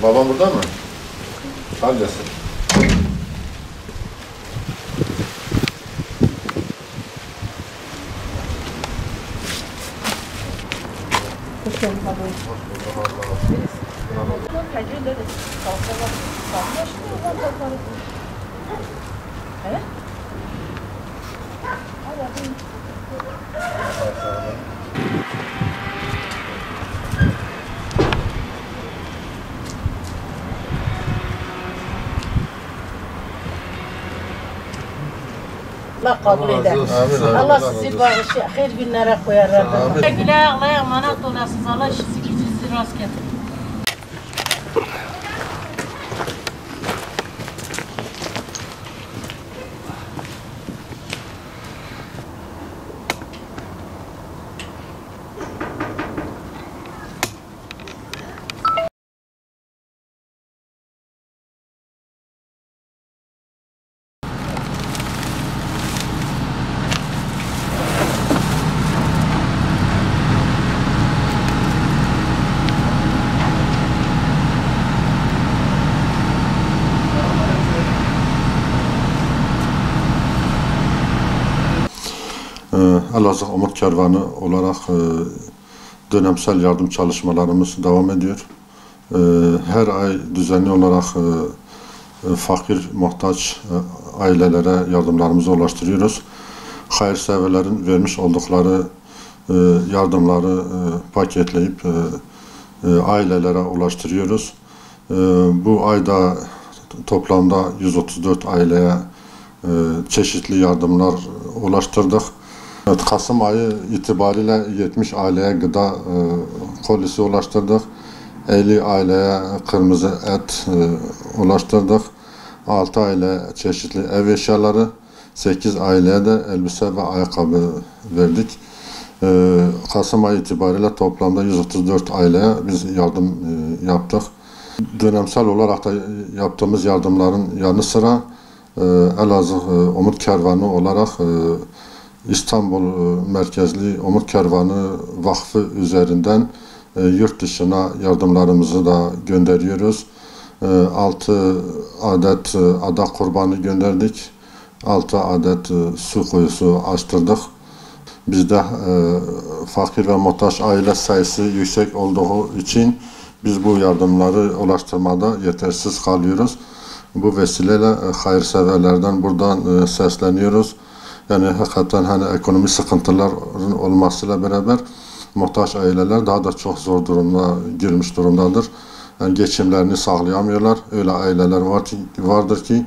Babam burada mı? Hadi gelsin. Allah kabul eder. Allah sizi bağışır, hayır günlere koyar Rabbim. Güle Allah'a emanet olasınız. Allah işinizi gücünüzü rast getirir. Elazığ Umut Kervanı olarak dönemsel yardım çalışmalarımız devam ediyor. Her ay düzenli olarak fakir, muhtaç ailelere yardımlarımızı ulaştırıyoruz. Hayırseverlerin vermiş oldukları yardımları paketleyip ailelere ulaştırıyoruz. Bu ayda toplamda 134 aileye çeşitli yardımlar ulaştırdık. Evet, Kasım ayı itibariyle 70 aileye gıda kolisi ulaştırdık. 50 aileye kırmızı et ulaştırdık. 6 aile çeşitli ev eşyaları, 8 aileye de elbise ve ayakkabı verdik. Kasım ayı itibariyle toplamda 134 aileye biz yardım yaptık. Dönemsel olarak da yaptığımız yardımların yanı sıra Elazığ Umut Kervanı olarak İstanbul merkezli Umut Kervanı Vakfı üzerinden yurt dışına yardımlarımızı da gönderiyoruz. 6 adet adak kurbanı gönderdik. 6 adet su kuyusu açtırdık. Bizde fakir ve muhtaç aile sayısı yüksek olduğu için biz bu yardımları ulaştırmada yetersiz kalıyoruz. Bu vesileyle hayırseverlerden buradan sesleniyoruz. Yani hakikaten hani ekonomi sıkıntıların olmasıyla beraber muhtaç aileler daha da çok zor durumda girmiş durumdadır. Yani geçimlerini sağlayamıyorlar. Öyle aileler vardır ki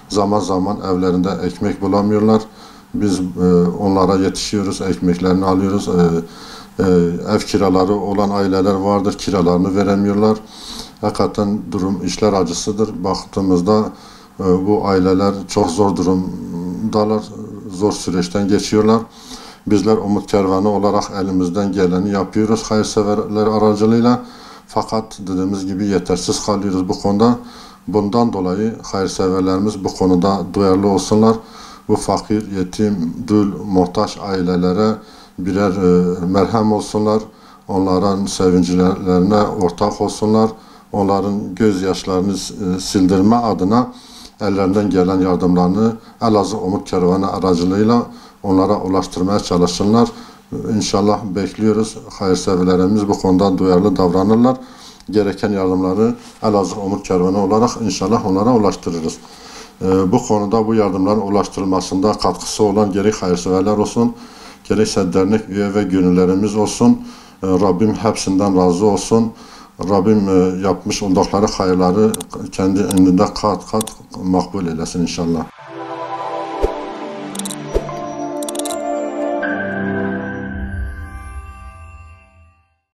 zaman zaman evlerinde ekmek bulamıyorlar. Biz onlara yetişiyoruz, ekmeklerini alıyoruz. Ev kiraları olan aileler vardır, kiralarını veremiyorlar. Hakikaten durum, işler acısıdır. Baktığımızda bu aileler çok zor durumdalar, zor süreçten geçiyorlar. Bizler Umut Kervanı olarak elimizden geleni yapıyoruz hayırseverler aracılığıyla. Fakat dediğimiz gibi yetersiz kalıyoruz bu konuda. Bundan dolayı hayırseverlerimiz bu konuda duyarlı olsunlar. Bu fakir, yetim, dul, muhtaç ailelere birer merhem olsunlar. Onların sevinçlerine ortak olsunlar. Onların gözyaşlarını sildirme adına ellerinden gelen yardımlarını Elazığ Umut Kervanı aracılığıyla onlara ulaştırmaya çalışsınlar. İnşallah bekliyoruz. Hayırseverlerimiz bu konuda duyarlı davranırlar. Gereken yardımları Elazığ Umut Kervanı olarak inşallah onlara ulaştırırız. Bu konuda bu yardımların ulaştırılmasında katkısı olan gerek hayırseverler olsun, gerekse dernek üye ve gönüllerimiz olsun. Rabbim hepsinden razı olsun. Rabbim yapmış oldukları hayırları kendi önünde kat kat makbul eylesin inşallah.